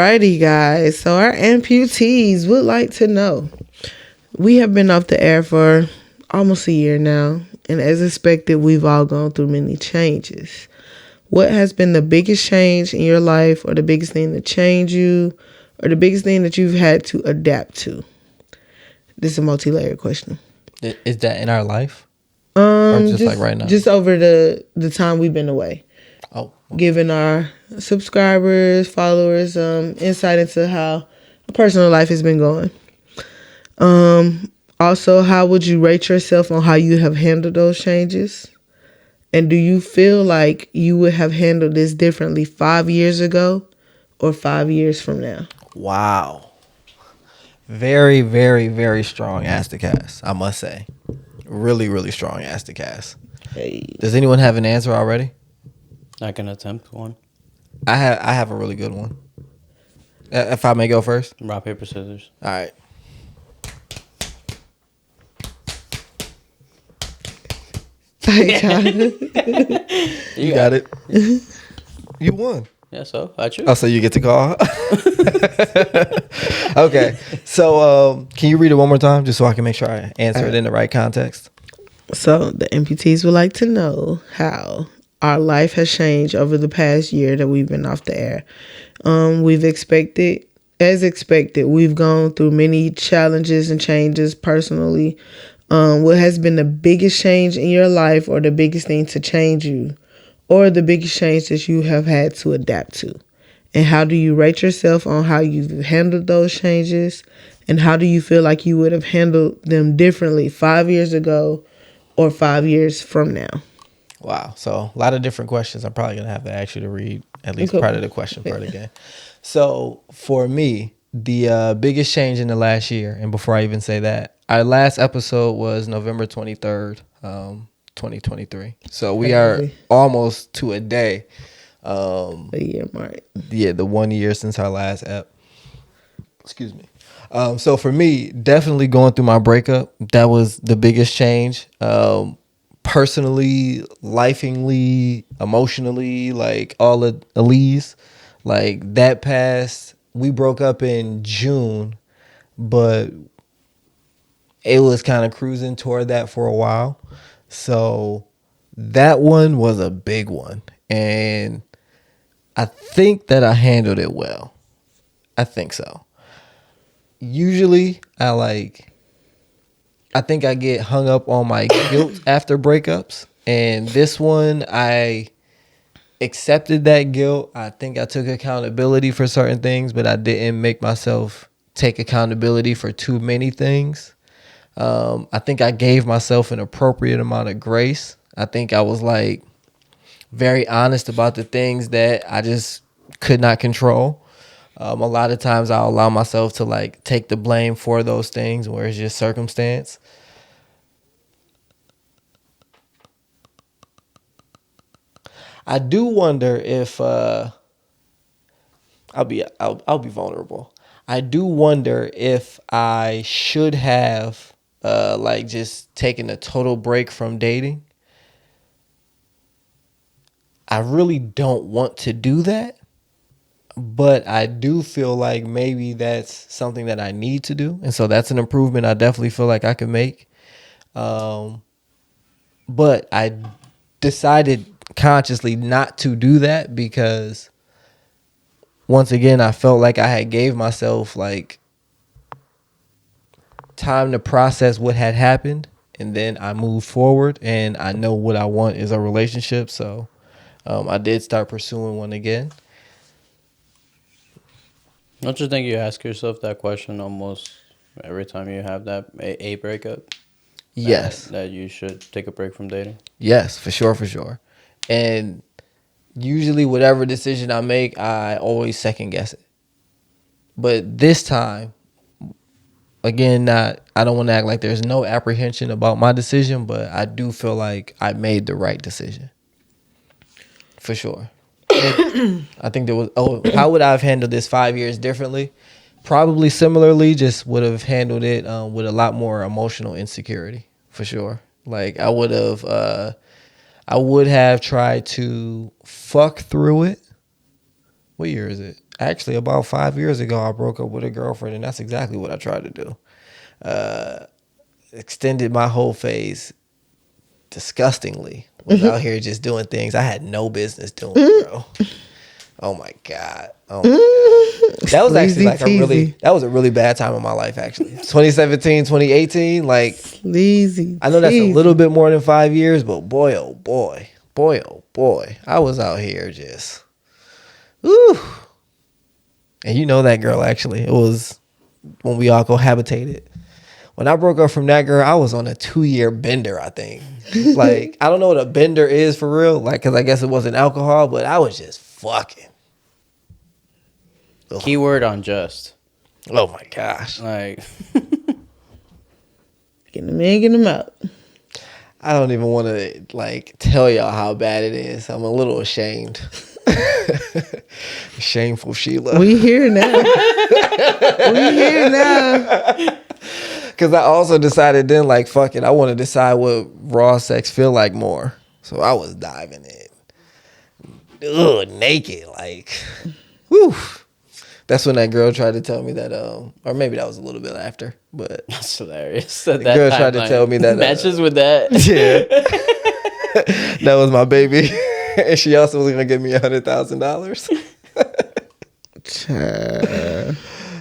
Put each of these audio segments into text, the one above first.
Alrighty, guys. So our amputees would like to know. We have been off the air for almost a year now, and as expected, we've all gone through many changes. What has been the biggest change in your life, or the biggest thing that changed you, or the biggest thing that you've had to adapt to? This is a multi-layered question. Is that in our life? Or just like right now? Just over the time we've been away. Oh. Giving our subscribers, followers, insight into how a personal life has been going. Also, how would you rate yourself on how you have handled those changes? And do you feel like you would have handled this differently 5 years ago or 5 years from now? Wow. Very, very, very strong Ask the Cast, I must say. Really, really strong Ask the Cast. Hey. Does anyone have an answer already? I can attempt one. I have a really good one. If I may go first? Rock, paper, scissors. All right. Hey, John. You got it. You won. Yeah, so I choose. Oh, so you get to call? Okay. So can you read it one more time just so I can make sure I answer it in the right context? So the amputees would like to know how our life has changed over the past year that we've been off the air. As expected, we've gone through many challenges and changes personally. What has been the biggest change in your life, or the biggest thing to change you, or the biggest change that you have had to adapt to? And how do you rate yourself on how you've handled those changes? And how do you feel like you would have handled them differently 5 years ago or 5 years from now? Wow. So a lot of different questions. I'm probably going to have to ask you to read at least part of the question part again. So for me, the biggest change in the last year, and before I even say that, our last episode was November 23rd, 2023. So we are almost to a day. A year mark. Yeah, the 1 year since our last ep. Excuse me. So for me, definitely going through my breakup, that was the biggest change. Personally, lifingly, emotionally, like all of Elise, like that passed. We broke up in June, but it was kind of cruising toward that for a while. So that one was a big one. And I think that I handled it well. I think so. Usually I think I get hung up on my guilt after breakups. And this one, I accepted that guilt. I think I took accountability for certain things, but I didn't make myself take accountability for too many things. I think I gave myself an appropriate amount of grace. I think I was like very honest about the things that I just could not control. A lot of times I'll allow myself to like take the blame for those things where it's just circumstance. I do wonder if I'll be vulnerable. I do wonder if I should have like just taken a total break from dating. I really don't want to do that, but I do feel like maybe that's something that I need to do. And so that's an improvement I definitely feel like I can make. But I decided consciously not to do that because once again, I felt like I had gave myself like time to process what had happened, and then I moved forward, and I know what I want is a relationship. So I did start pursuing one again. Don't you think you ask yourself that question almost every time you have that a breakup? Yes. That you should take a break from dating? Yes, for sure. And usually whatever decision I make, I always second guess it. But this time, again, I don't want to act like there's no apprehension about my decision, but I do feel like I made the right decision. For sure. I think there was, how would I have handled this 5 years differently? Probably similarly, just would have handled it with a lot more emotional insecurity, for sure. Like I would have tried to fuck through it. What year is it? actually about 5 years ago, I broke up with a girlfriend, and that's exactly what I tried to do. Extended my whole phase disgustingly. Was out here just doing things I had no business doing, bro. Oh my god. Oh my god. That was actually like that was a really bad time in my life, actually. 2017, 2018, like Sleazy. I know that's a little bit more than 5 years, but boy, oh boy, I was out here just, woo. And you know that girl, actually. It was when we all cohabitated. When I broke up from that girl, I was on a 2-year bender, I think. Like, I don't know what a bender is for real, like, because I guess it wasn't alcohol, but I was just fucking. Ugh. Keyword on just. Oh my gosh. Like, Get them in, get them out. I don't even want to, like, tell y'all how bad it is. I'm a little ashamed. Shameful Sheila. We here now. We here now. Because I also decided then, like, fuck it, I want to decide what raw sex feel like more. So I was diving in. Ugh, naked, like, whew. That's when that girl tried to tell me that, or maybe that was a little bit after, but that's hilarious. The girl tried to tell me that matches with that. Yeah, that was my baby, and she also was gonna give me $100,000.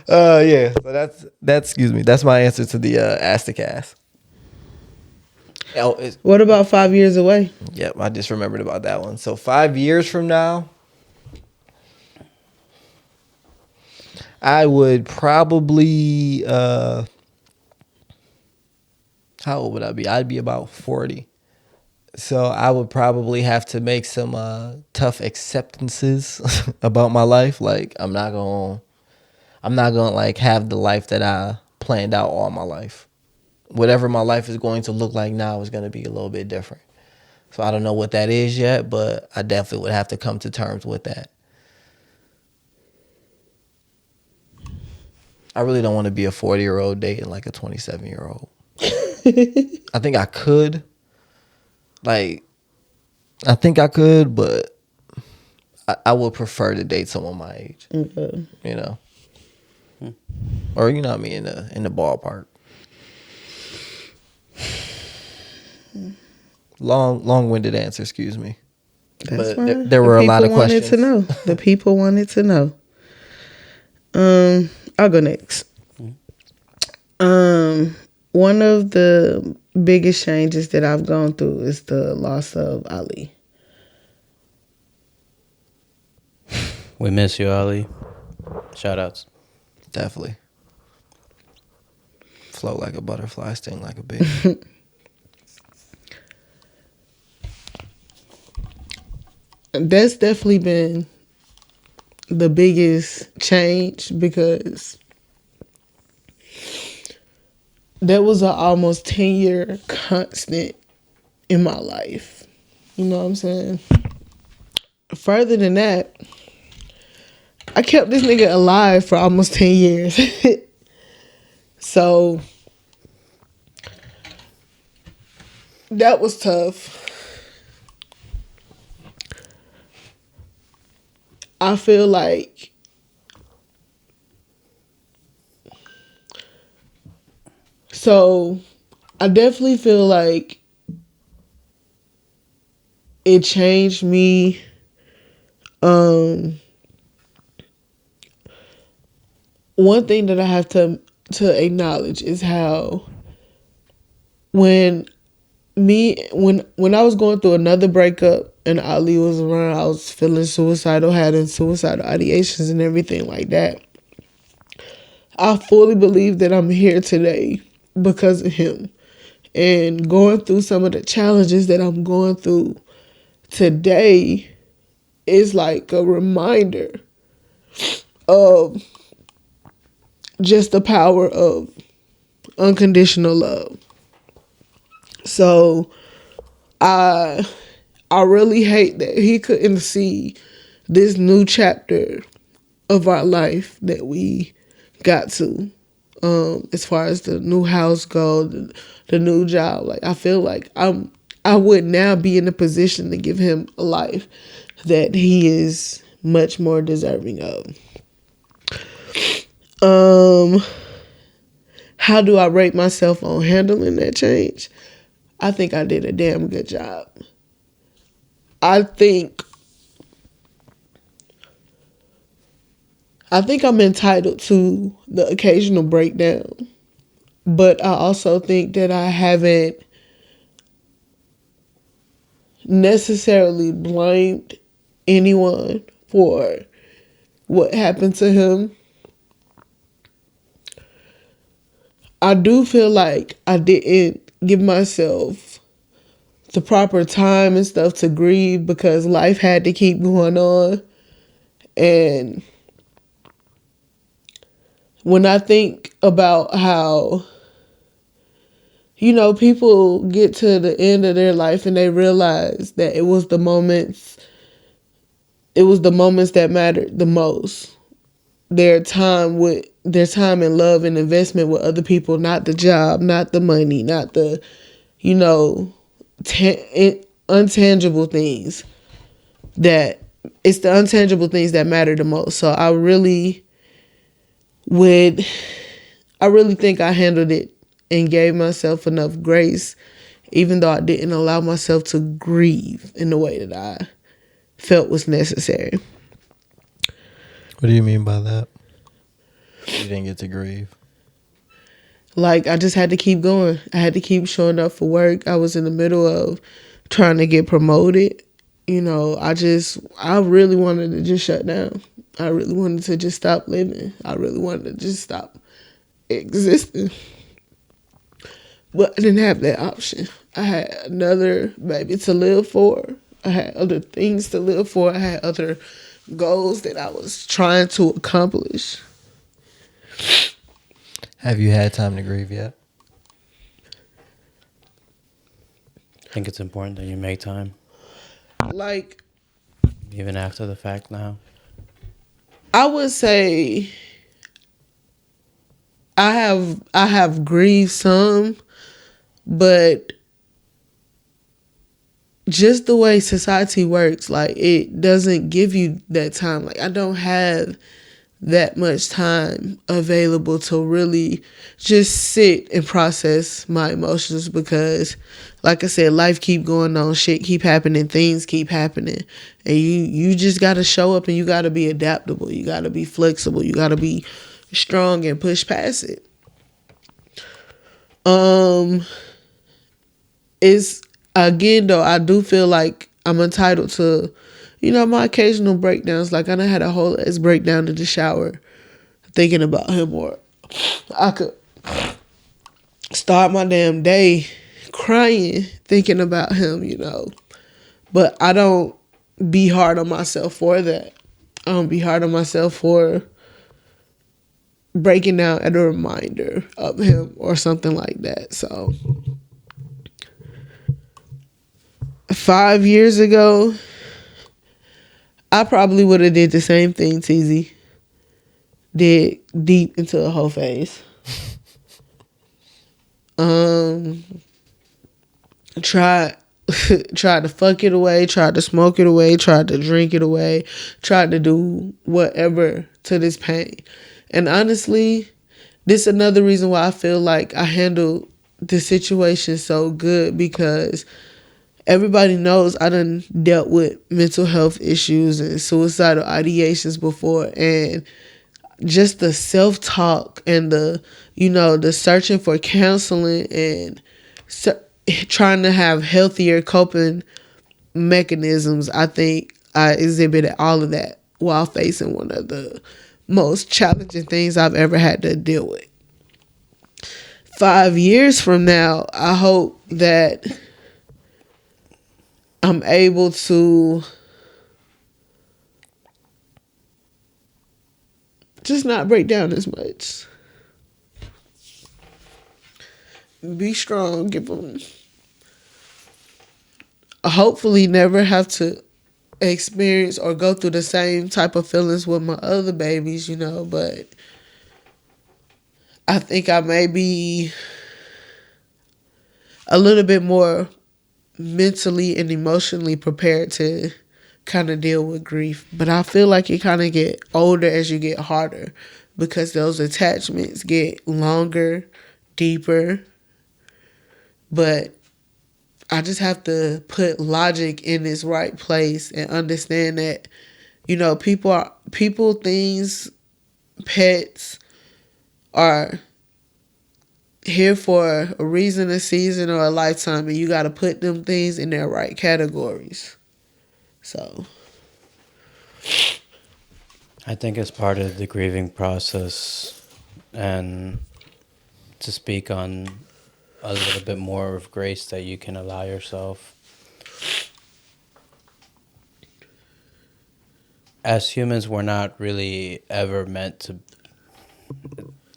Yeah. So that's excuse me. That's my answer to the Astacast. Oh, what about 5 years away? Yep, I just remembered about that one. So 5 years from now, I would probably how old would I be? I'd be about 40. So I would probably have to make some tough acceptances about my life. Like I'm not gonna like have the life that I planned out all my life. Whatever my life is going to look like now is going to be a little bit different. So I don't know what that is yet, but I definitely would have to come to terms with that. I really don't want to be a 40-year-old dating like a 27-year-old. I think I could. Like, I think I could, but I would prefer to date someone my age. Okay. You know? Or, you know what I mean, in the ballpark. Long-winded answer, excuse me. That's but fine. There were a lot of questions. The people wanted to know. The people wanted to know. I'll go next. One of the biggest changes that I've gone through is the loss of Ali. We miss you, Ali. Shout outs. Definitely. Float like a butterfly, sting like a bee. That's definitely been the biggest change because that was an almost 10-year constant in my life. You know what I'm saying? Further than that, I kept this nigga alive for almost 10 years. So that was tough. I feel like I definitely feel like it changed me. One thing that I have to acknowledge is how when I was going through another breakup and Ali was around, I was feeling suicidal, having suicidal ideations and everything like that. I fully believe that I'm here today because of him. And going through some of the challenges that I'm going through today is like a reminder of just the power of unconditional love. So I really hate that he couldn't see this new chapter of our life that we got to. As far as the new house go, the new job, like I feel like I would now be in a position to give him a life that he is much more deserving of. how do I rate myself on handling that change? I think I did a damn good job. I think I'm entitled to the occasional breakdown, but I also think that I haven't necessarily blamed anyone for what happened to him. I do feel like I didn't give myself the proper time and stuff to grieve because life had to keep going on. And when I think about how, people get to the end of their life and they realize that it was the moments that mattered the most. Their time and love and investment with other people, not the job, not the money, not the, untangible things. That it's the untangible things that matter the most. So I really think I handled it and gave myself enough grace, even though I didn't allow myself to grieve in the way that I felt was necessary. What do you mean by that? You didn't get to grieve. Like, I just had to keep going. I had to keep showing up for work. I was in the middle of trying to get promoted. I really wanted to just shut down. I really wanted to just stop living. I really wanted to just stop existing. But I didn't have that option. I had another baby to live for. I had other things to live for. I had other goals that I was trying to accomplish. Have you had time to grieve yet? I think it's important that you make time, Like, even after the fact now. I would say I have grieved some, but just the way society works, like, it doesn't give you that time. Like, I don't have that much time available to really just sit and process my emotions because, like I said, life keep going on, shit keep happening, things keep happening, and you just gotta show up and you gotta be adaptable, you gotta be flexible, you gotta be strong and push past it. It's, again though, I do feel like I'm entitled to, my occasional breakdowns. Like, I done had a whole ass breakdown in the shower thinking about him, or I could start my damn day crying thinking about him, But I don't be hard on myself for that. I don't be hard on myself for breaking down at a reminder of him or something like that. So 5 years ago, I probably would have did the same thing TZ did deep into the whole phase. Tried to fuck it away, tried to smoke it away, tried to drink it away, tried to do whatever to this pain. And honestly, this is another reason why I feel like I handled the situation so good, because everybody knows I done dealt with mental health issues and suicidal ideations before, and just the self-talk and the searching for counseling and trying to have healthier coping mechanisms. I think I exhibited all of that while facing one of the most challenging things I've ever had to deal with. 5 years from now, I hope that I'm able to just not break down as much. Be strong, give them, hopefully never have to experience or go through the same type of feelings with my other babies, but I think I may be a little bit more mentally and emotionally prepared to kind of deal with grief. But I feel like you kind of get older as you get harder, because those attachments get longer deeper, but I just have to put logic in its right place and understand that, people, things, pets are here for a reason, a season, or a lifetime, and you got to put them things in their right categories. So, I think it's part of the grieving process, and to speak on a little bit more of grace that you can allow yourself. As humans, we're not really ever meant to,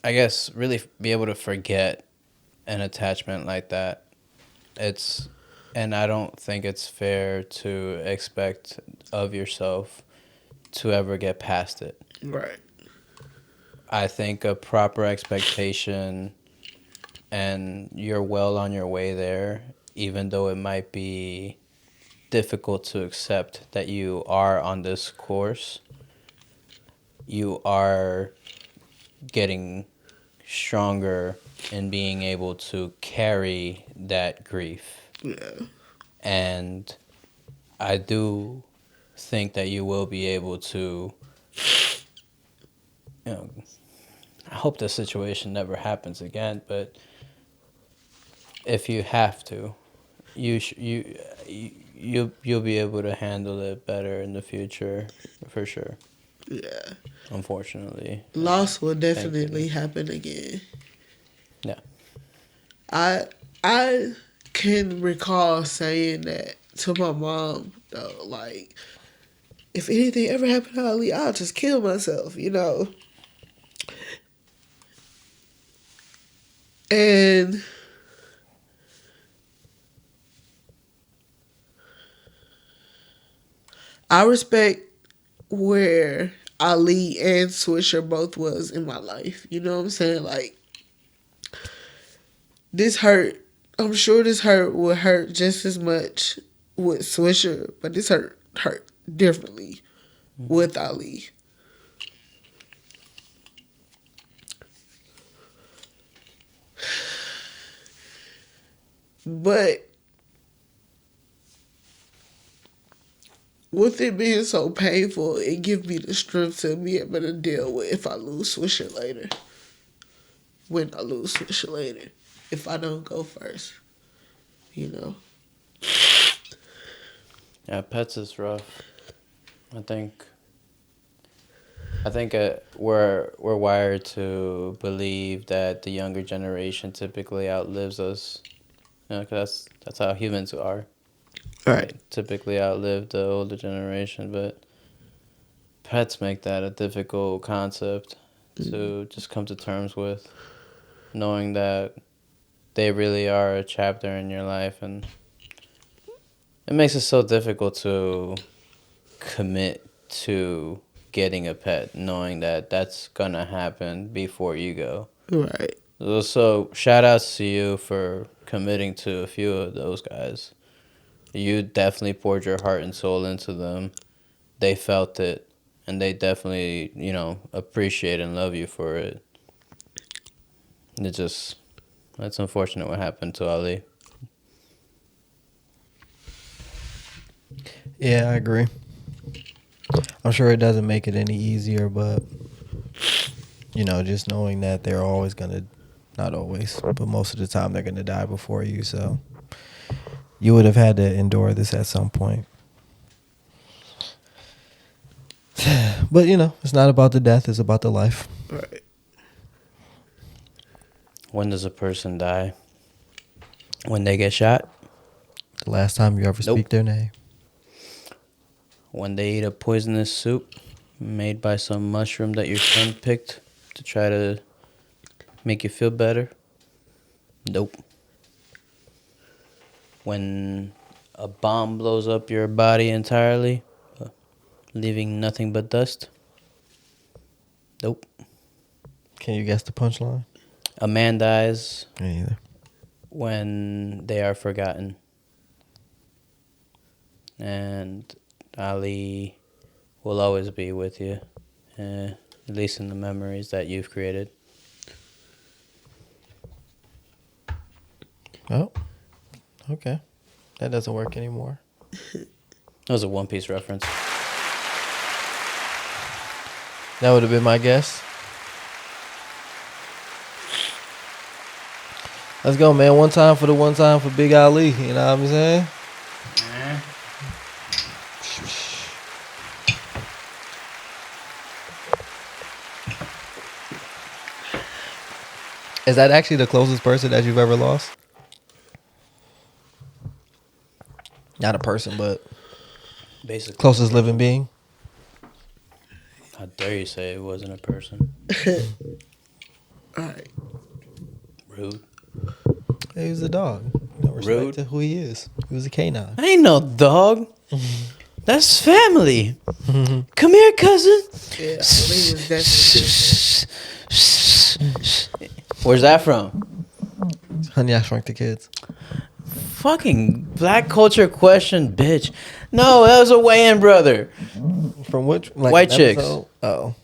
I guess, really be able to forget an attachment like that. It's, and I don't think it's fair to expect of yourself to ever get past it. right. I think a proper expectation, and you're well on your way there, even though it might be difficult to accept that you are on this course. You are getting stronger in being able to carry that grief. Yeah. And I do think that you will be able to, you know, I hope this situation never happens again, but if you have to, you'll be able to handle it better in the future, for sure. Yeah. Unfortunately, Loss will thankfully, definitely happen again. yeah. I I can recall saying that to my mom though, like, if anything ever happened to Ali, I'll just kill myself. And I respect where Ali and Swisher both was in my life. You know what I'm saying? Like, this hurt. I'm sure this hurt will hurt just as much with Swisher, but this hurt differently with Ali. But with it being so painful, it gives me the strength to be able to deal with if I lose Swisher later. When I lose Swisher later. If I don't go first. You know? Yeah, pets is rough. I think we're wired to believe that the younger generation typically outlives us. 'Cause that's how humans are. Right. Right? Typically outlive the older generation, but pets make that a difficult concept to just come to terms with, knowing that they really are a chapter in your life, and it makes it so difficult to commit to getting a pet, knowing that that's gonna happen before you go. Right. So shout outs to you for committing to a few of those guys. You definitely poured your heart and soul into them. They felt it, and they definitely, appreciate and love you for it. It just, that's unfortunate what happened to Ali. Yeah, I agree. I'm sure it doesn't make it any easier, but just knowing that they're always gonna, not always, but most of the time they're gonna die before you. So you would have had to endure this at some point. But it's not about the death; it's about the life. Right. When does a person die? When they get shot? The last time you ever Nope. speak their name. When they eat a poisonous soup made by some mushroom that your friend picked to try to make you feel better? Nope. When a bomb blows up your body entirely, leaving nothing but dust? Nope. Can you guess the punchline? A man dies Me either. when they are forgotten. And Ali will always be with you, at least in the memories that you've created. Oh, okay. That doesn't work anymore. That was a One Piece reference. That would have been my guess. Let's go, man. One time for Big Ali. You know what I'm saying? Is that actually the closest person that you've ever lost? Not a person, but Basically. closest living being. How dare you say it wasn't a person? All right. Rude. He was a dog. No respect Rude. to who he is. He was a canine. I ain't no dog. That's family. Come here, cousin. Yeah, I believe it was definitely. Where's that from? Honey, I Shrunk the Kids. Fucking black culture question, bitch. No, that was a Wayans brother. From which? Like White an Chicks. episode? Oh.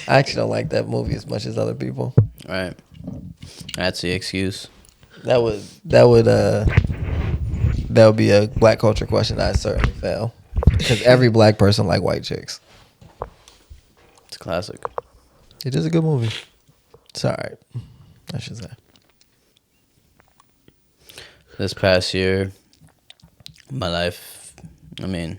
I actually don't like that movie as much as other people. Right. That's the excuse. That would be a black culture question I'd certainly fail. Because every black person like White Chicks. It's a classic. It is a good movie. It's alright. I should say. This past year, my life, I mean,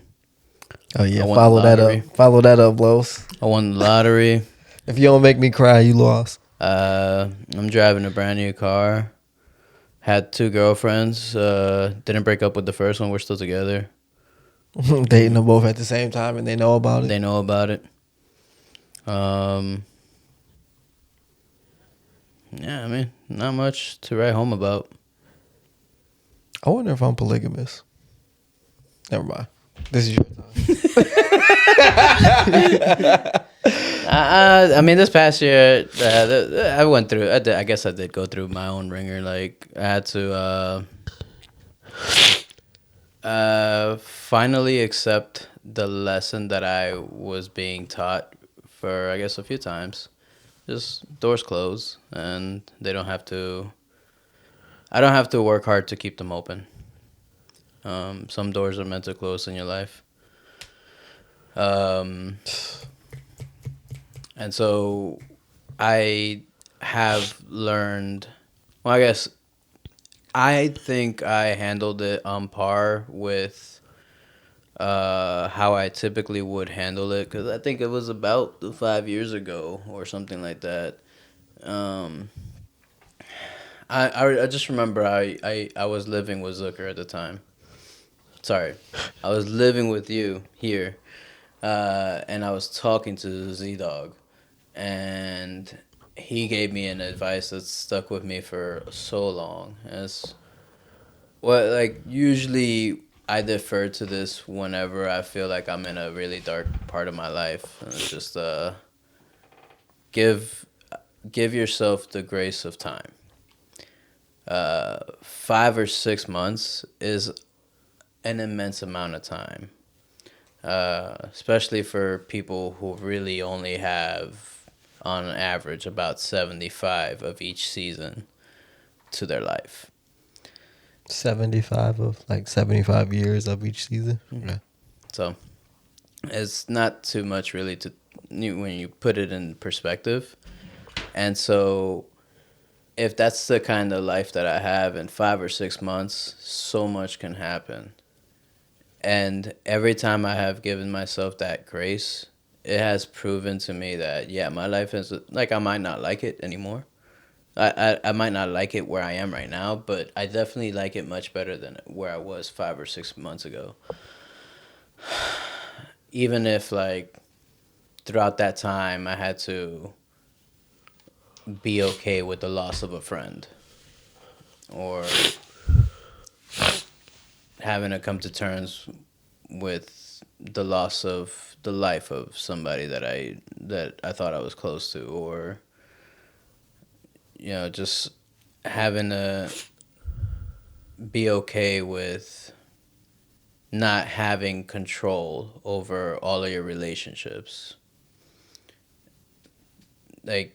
Oh yeah, I won follow the that lottery. up. Follow that up, Los. I won the lottery. If you don't make me cry, you lost. I'm driving a brand new car. Had 2 girlfriends. Didn't break up with the first one. We're still together. Dating them both at the same time and they know about it. They know about it. Yeah, I mean, not much to write home about. I wonder if I'm polygamous. Never mind. This is your time. I mean, this past year, I went through. I guess I did go through my own ringer. Like, I had to finally accept the lesson that I was being taught for, I guess, a few times. Just doors close, and they don't have to. I don't have to work hard to keep them open. Some doors are meant to close in your life. And so I have learned, well, I guess I think I handled it on par with how I typically would handle it, because I think it was about 5 years ago or something like that. I just remember I was living with Zucker at the time. Sorry. I was living with you here. And I was talking to Z-Dog. And he gave me an advice that stuck with me for so long. It's, well, like, usually I defer to this whenever I feel like I'm in a really dark part of my life. And it's just give yourself the grace of time. 5 or 6 months is an immense amount of time, especially for people who really only have, on average, about 75 of each season to their life. 75 years of each season. Mm-hmm. Okay. So it's not too much really when you put it in perspective. And so if that's the kind of life that I have, in 5 or 6 months, so much can happen. And every time I have given myself that grace, it has proven to me that, yeah, my life is, like, I might not like it anymore. I might not like it where I am right now, but I definitely like it much better than where I was 5 or 6 months ago. Even if, like, throughout that time I had to be okay with the loss of a friend, or having to come to terms with the loss of the life of somebody that I thought I was close to, or, you know, just having to be okay with not having control over all of your relationships. Like,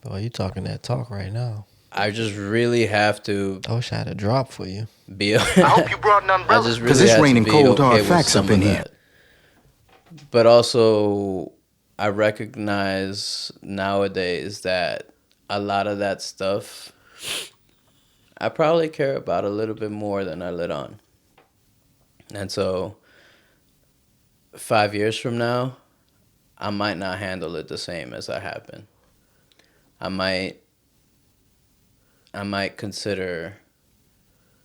Boy, you talking that talk right now. I just really have to I wish I had a drop for you. be. I hope you brought an I umbrella. just Because really it's had to raining be cold hard okay with facts some up in of here. that. But also, I recognize nowadays that a lot of that stuff I probably care about a little bit more than I let on. And so 5 years from now, I might not handle it the same as I have been. I might consider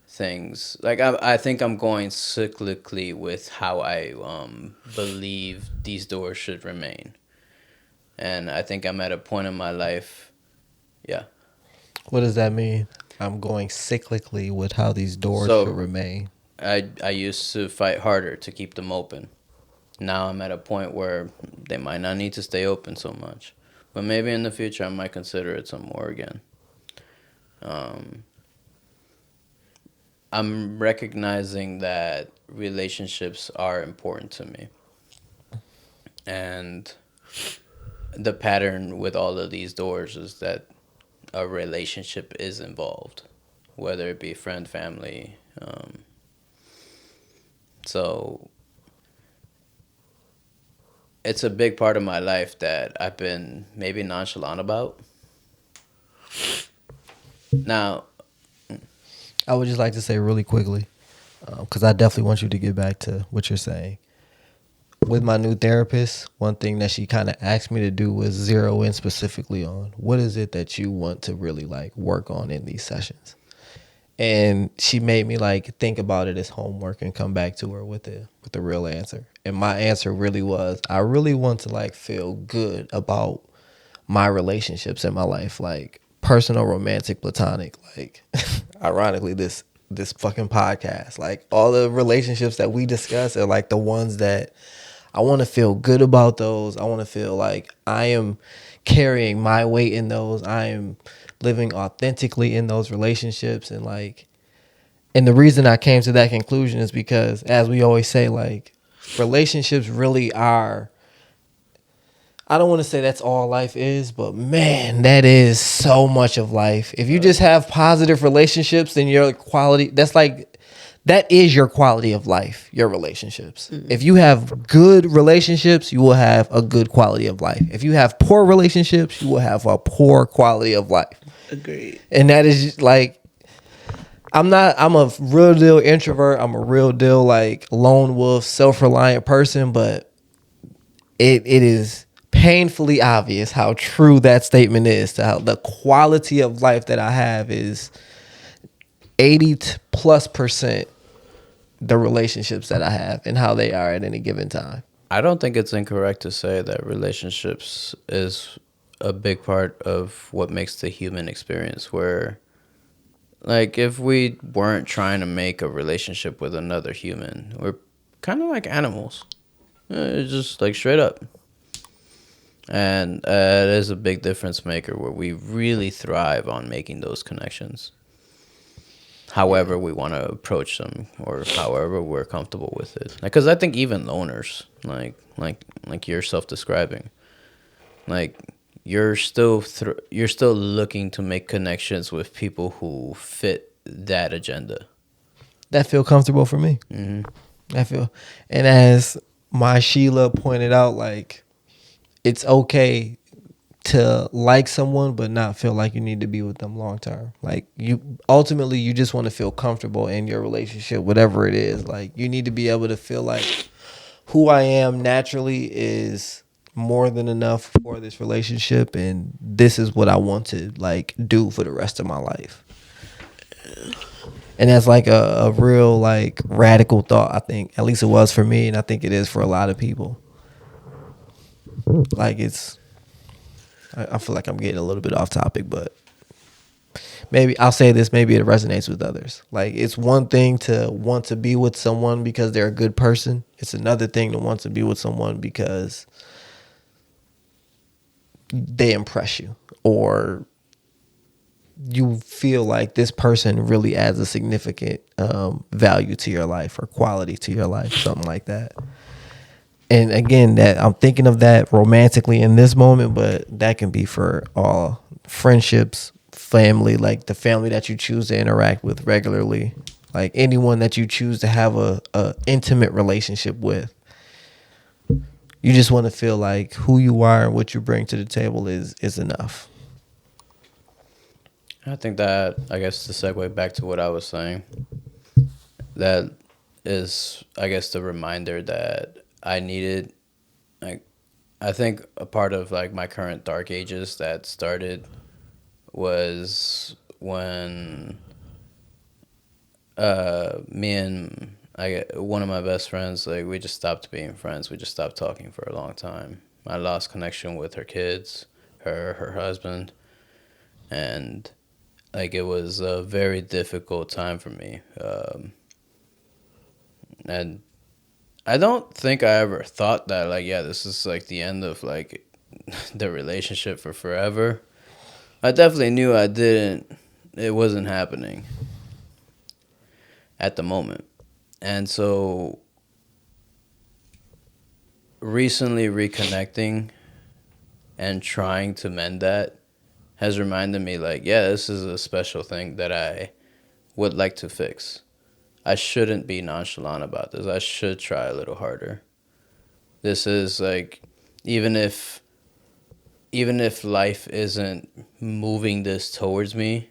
things like I think I'm going cyclically with how I believe these doors should remain. And I think I'm at a point in my life, yeah. What does that mean? I'm going cyclically with how these doors should So remain. I used to fight harder to keep them open. Now I'm at a point where they might not need to stay open so much. But maybe in the future I might consider it some more again. I'm recognizing that relationships are important to me. And the pattern with all of these doors is that a relationship is involved, whether it be friend, family. So it's a big part of my life that I've been maybe nonchalant about. Now, I would just like to say really quickly, because I definitely want you to get back to what you're saying. With my new therapist, one thing that she kind of asked me to do was zero in specifically on what is it that you want to really like work on in these sessions. And she made me like think about it as homework and come back to her with the real answer. And my answer really was I really want to like feel good about my relationships in my life, like personal, romantic, platonic, like ironically this fucking podcast, like all the relationships that we discuss are like the ones that I want to feel good about those. I want to feel like I am carrying my weight in those. I am living authentically in those relationships. And the reason I came to that conclusion is because, as we always say, like, relationships really are, I don't want to say that's all life is, but man, that is so much of life. If you just have positive relationships, then your quality, that is your quality of life, your relationships. Mm-hmm. If you have good relationships, you will have a good quality of life. If you have poor relationships, you will have a poor quality of life. Agreed. And that is like, I'm a real deal introvert. I'm a real deal like lone wolf, self-reliant person, but it is painfully obvious how true that statement is, to how the quality of life that I have is 80+% the relationships that I have and how they are at any given time. I don't think it's incorrect to say that relationships is a big part of what makes the human experience, where like if we weren't trying to make a relationship with another human, we're kind of like animals. It's just like straight up. And it is a big difference maker where we really thrive on making those connections. However we want to approach them, or however we're comfortable with it. Because I think even loners, like you're self-describing, like you're still looking to make connections with people who fit that agenda. That feel comfortable for me. Mm-hmm. And as my Sheila pointed out, like, it's okay to like someone but not feel like you need to be with them long term. Like, you just want to feel comfortable in your relationship, whatever it is. Like, you need to be able to feel like who I am naturally is more than enough for this relationship, and this is what I want to like do for the rest of my life. And that's like a real like radical thought, I think. At least it was for me, and I think it is for a lot of people. Like, I feel like I'm getting a little bit off topic, but maybe I'll say this, maybe it resonates with others. Like, it's one thing to want to be with someone because they're a good person. It's another thing to want to be with someone because they impress you, or you feel like this person really adds a significant value to your life or quality to your life, something like that. And again, that I'm thinking of that romantically in this moment, but that can be for all friendships, family, like the family that you choose to interact with regularly, like anyone that you choose to have a intimate relationship with. You just want to feel like who you are and what you bring to the table is enough. I think that, I guess, to segue back to what I was saying, that is, I guess, the reminder that I needed. Like, I think a part of like my current dark ages that started was when me and one of my best friends, like, we just stopped being friends. We just stopped talking for a long time. I lost connection with her kids, her husband, and like it was a very difficult time for me. And I don't think I ever thought that, like, yeah, this is like the end of like the relationship for forever. I definitely knew it wasn't happening at the moment. And so recently reconnecting and trying to mend that has reminded me, like, yeah, this is a special thing that I would like to fix. I shouldn't be nonchalant about this. I should try a little harder. This is like, even if life isn't moving this towards me,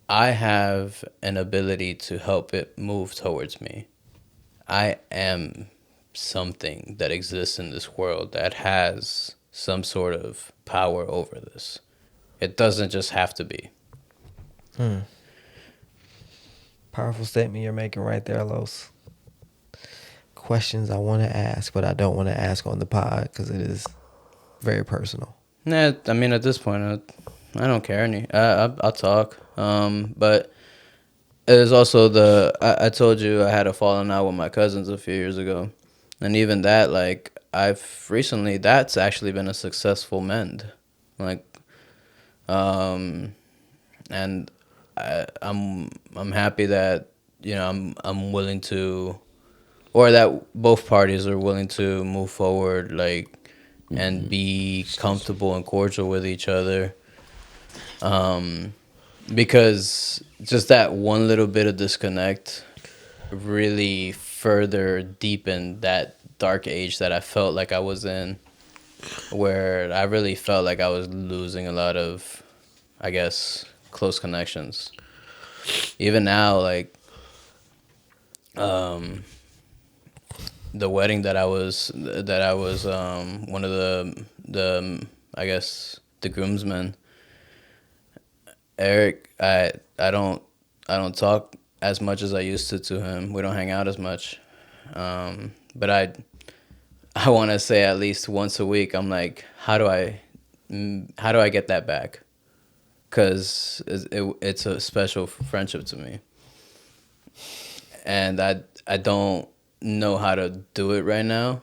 I have an ability to help it move towards me. I am something that exists in this world that has some sort of power over this. It doesn't just have to be. Powerful statement you're making right there, Los. Questions I want to ask, but I don't want to ask on the pod because it is very personal. Nah, I mean, at this point, I don't care any. I'll talk. But there's also I told you I had a falling out with my cousins a few years ago, and even that, like, I've recently, that's actually been a successful mend, like, and I'm happy that, you know, I'm willing to, or that both parties are willing to move forward, like, and be comfortable and cordial with each other. Because just that one little bit of disconnect really further deepened that dark age that I felt like I was in, where I really felt like I was losing a lot of, I guess, close connections. Even now, like, the wedding that I was one of the I guess the groomsmen, Eric, I don't talk as much as I used to him. We don't hang out as much. But I want to say at least once a week, I'm like, how do I get that back? Because it's a special friendship to me, and I don't know how to do it right now.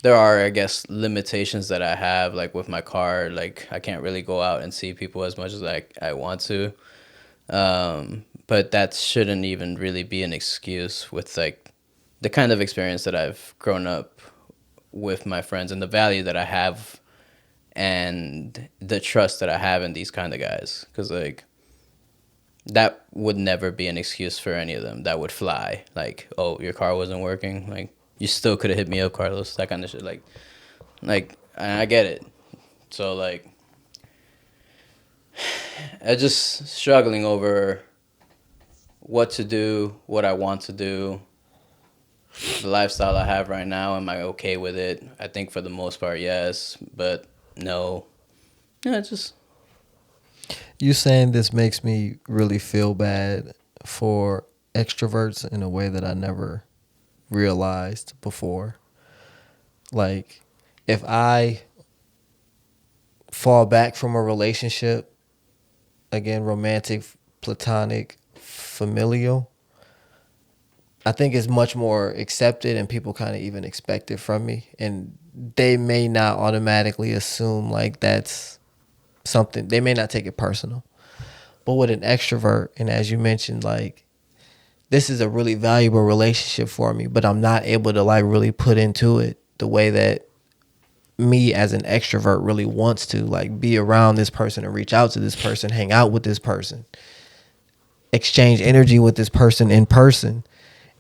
There are, I guess, limitations that I have, like with my car. Like, I can't really go out and see people as much as I want to. But that shouldn't even really be an excuse with, like, the kind of experience that I've grown up with my friends and the value that I have and the trust that I have in these kind of guys. Because, like, that would never be an excuse for any of them. That would fly. Like, oh, your car wasn't working. Like, you still could have hit me up, Carlos. That kind of shit. Like, I get it. So, like, I'm just struggling over what to do, what I want to do, the lifestyle I have right now. Am I okay with it? I think for the most part, yes, but no. Yeah, just. You saying this makes me really feel bad for extroverts in a way that I never realized before. Like, if I fall back from a relationship, again, romantic, platonic, familial, I think it's much more accepted and people kind of even expect it from me. And they may not automatically assume like that's something, they may not take it personal. But with an extrovert, and as you mentioned, like, this is a really valuable relationship for me, but I'm not able to like really put into it the way that me as an extrovert really wants to, like, be around this person and reach out to this person, hang out with this person, exchange energy with this person in person.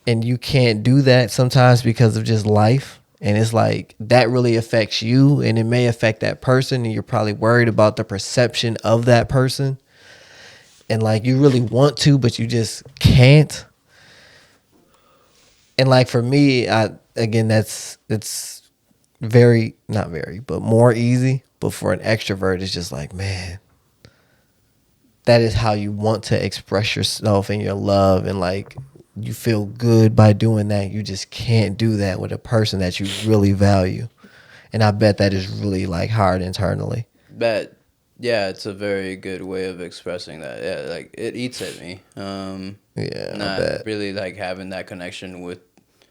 And you can't do that sometimes because of just life. And it's like that really affects you, and it may affect that person, and you're probably worried about the perception of that person. And like you really want to, but you just can't. And like for me, it's very, not very, but more easy. But for an extrovert, it's just like, man, that is how you want to express yourself and your love, and like you feel good by doing that. You just can't do that with a person that you really value. And I bet that is really like hard internally. But yeah, it's a very good way of expressing that. Yeah, like it eats at me. Yeah, I Not bet. really like having that connection with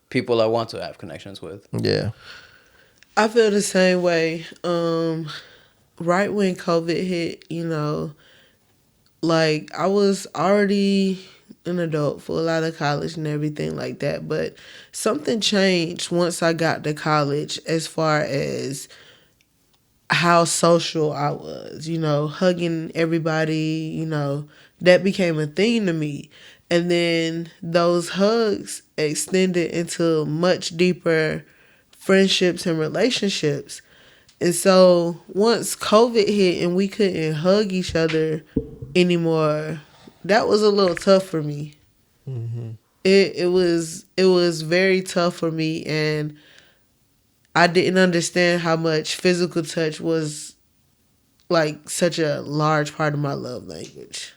people I want to have connections with. Yeah. I feel the same way. Right when COVID hit, like I was already an adult, full out of college and everything like that, but something changed once I got to college as far as how social I was, hugging everybody, that became a thing to me. And then those hugs extended into much deeper friendships and relationships. And so once COVID hit and we couldn't hug each other anymore, that was a little tough for me. Mm-hmm. It was very tough for me, and I didn't understand how much physical touch was like such a large part of my love language.